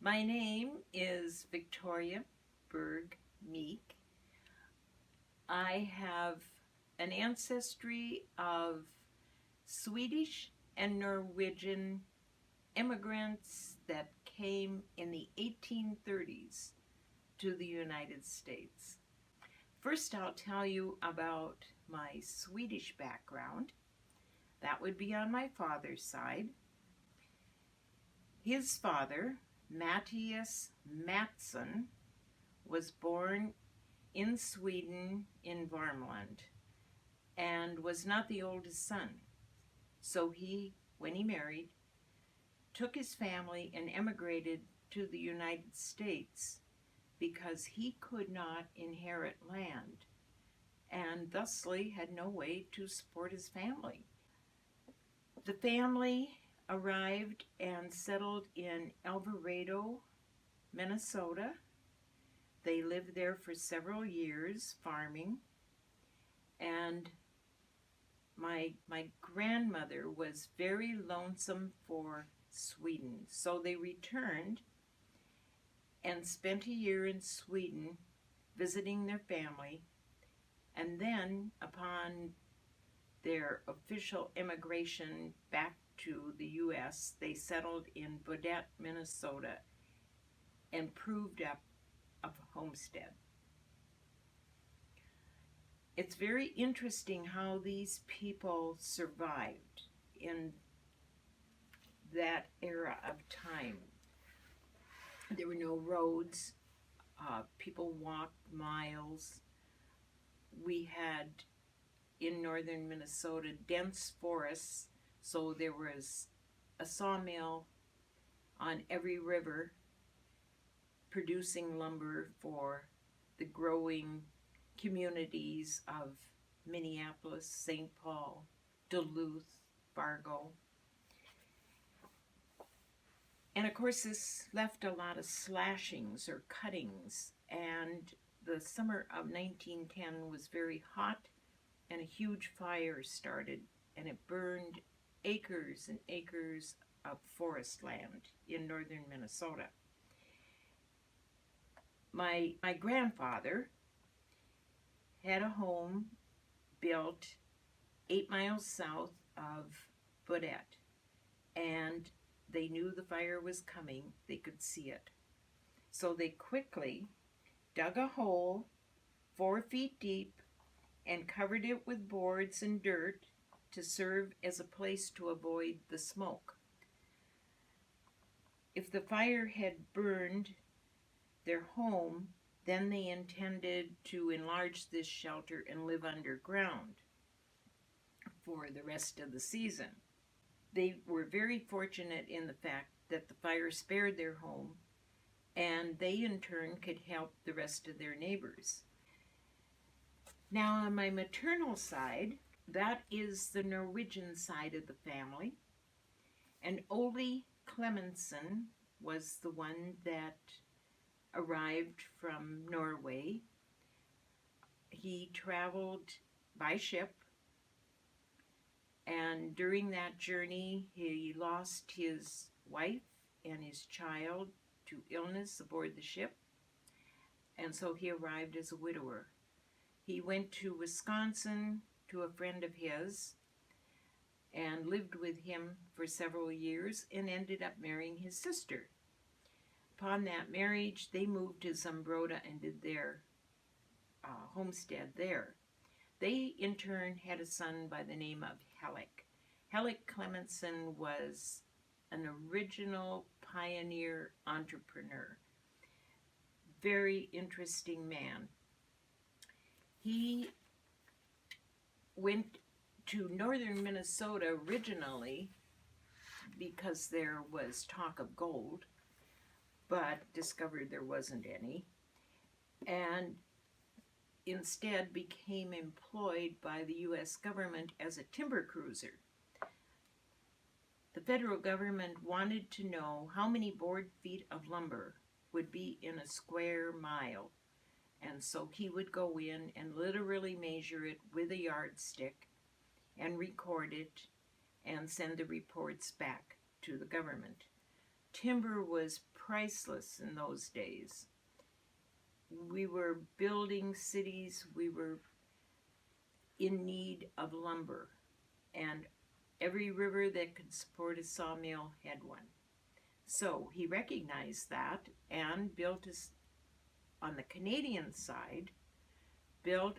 My name is Victoria Berg Meek. I have an ancestry of Swedish and Norwegian immigrants that came in the 1830s to the United States. First, I'll tell you about my Swedish background. That would be on my father's side. His father, Mattias Mattsson, was born in Sweden in Värmland and was not the oldest son. So he, when he married, took his family and emigrated to the United States because he could not inherit land and thusly had no way to support his family. The family arrived and settled in Alvarado, Minnesota. They lived there for several years farming, and my grandmother was very lonesome for Sweden, so they returned and spent a year in Sweden visiting their family, and then upon their official immigration back to the U.S., they settled in Baudette, Minnesota, and proved up a homestead. It's very interesting how these people survived in that era of time. There were no roads. People walked miles. We had, in northern Minnesota, dense forests, so there was a sawmill on every river producing lumber for the growing communities of Minneapolis, St. Paul, Duluth, Fargo. And of course this left a lot of slashings or cuttings, and the summer of 1910 was very hot and a huge fire started, and it burned acres and acres of forest land in northern Minnesota. My grandfather had a home built 8 miles south of Baudette, and they knew the fire was coming. They could see it. So they quickly dug a hole 4 feet deep and covered it with boards and dirt to serve as a place to avoid the smoke. If the fire had burned their home, then they intended to enlarge this shelter and live underground for the rest of the season. They were very fortunate in the fact that the fire spared their home, and they in turn could help the rest of their neighbors. Now on my maternal side, that is the Norwegian side of the family, and Ole Clemenson was the one that arrived from Norway. He traveled by ship, and during that journey he lost his wife and his child to illness aboard the ship, and so he arrived as a widower. He went to Wisconsin to a friend of his and lived with him for several years and ended up marrying his sister. Upon that marriage, they moved to Zumbrota and did their homestead there. They, in turn, had a son by the name of Hellick. Hellick Clemenson was an original pioneer entrepreneur. Very interesting man. He went to northern Minnesota originally because there was talk of gold, but discovered there wasn't any, and instead became employed by the U.S. government as a timber cruiser. The federal government wanted to know how many board feet of lumber would be in a square mile, and so he would go in and literally measure it with a yardstick and record it and send the reports back to the government. timber was priceless in those days. We were building cities, we were in need of lumber, and every river that could support a sawmill had one. So he recognized that and built on the Canadian side, built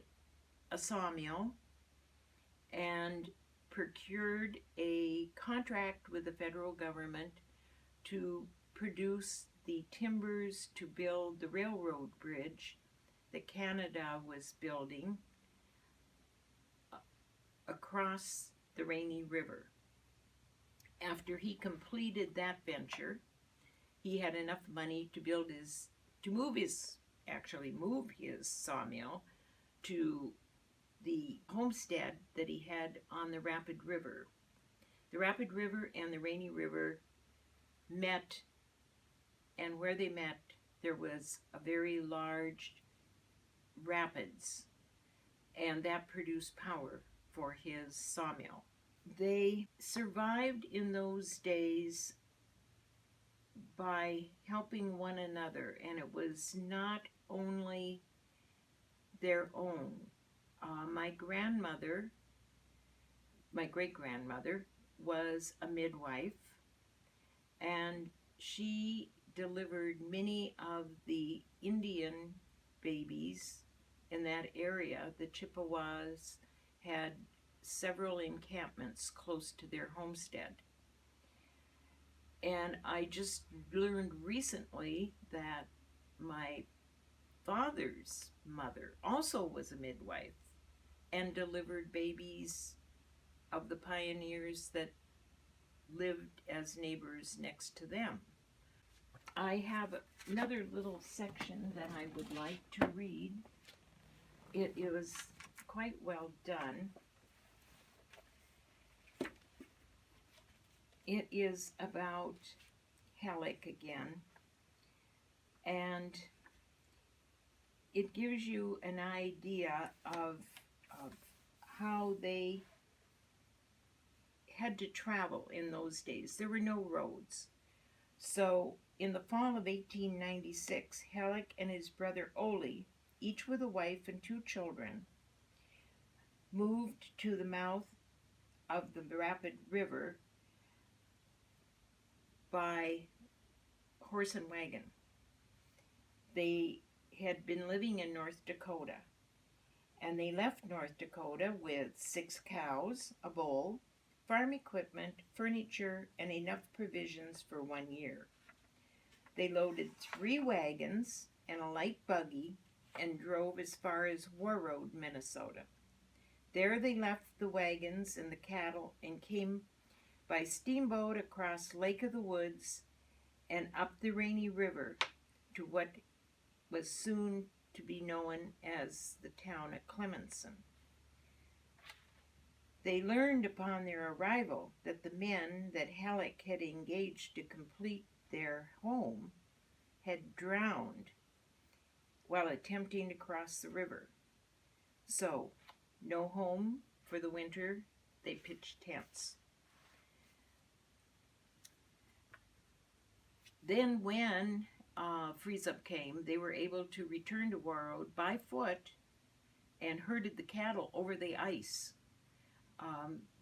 a sawmill and procured a contract with the federal government to produce the timbers to build the railroad bridge that Canada was building across the Rainy River. After he completed that venture, he had enough money to move his sawmill to the homestead that he had on the Rapid River. The Rapid River and the Rainy River met, and where they met, there was a very large rapids, and that produced power for his sawmill. They survived in those days by helping one another, and it was not only their own. My great-grandmother, was a midwife, and she delivered many of the Indian babies in that area. The Chippewas had several encampments close to their homestead. And I just learned recently that my father's mother also was a midwife and delivered babies of the pioneers that lived as neighbors next to them. I have another little section that I would like to read. It was quite well done. It is about Halleck again, and it gives you an idea of how they had to travel in those days. There were no roads. So in the fall of 1896, Halleck and his brother Ole, each with a wife and 2 children, moved to the mouth of the Rapid River by horse and wagon. They had been living in North Dakota, and they left North Dakota with 6 cows, a bull, farm equipment, furniture, and enough provisions for 1 year. They loaded 3 wagons and a light buggy and drove as far as Warroad, Minnesota. There they left the wagons and the cattle and came by steamboat across Lake of the Woods and up the Rainy River to what was soon to be known as the town of Clemenson. They learned upon their arrival that the men that Halleck had engaged to complete their home had drowned while attempting to cross the river. So, no home for the winter, they pitched tents. Then when freeze-up came, they were able to return to Warroad by foot and herded the cattle over the ice.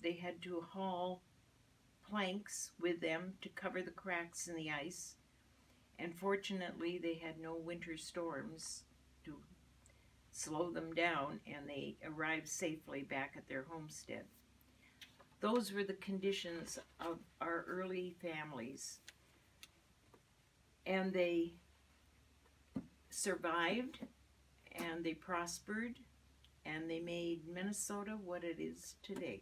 They had to haul planks with them to cover the cracks in the ice, and fortunately they had no winter storms to slow them down, and they arrived safely back at their homestead. Those were the conditions of our early families, and they survived, and they prospered, and they made Minnesota what it is today.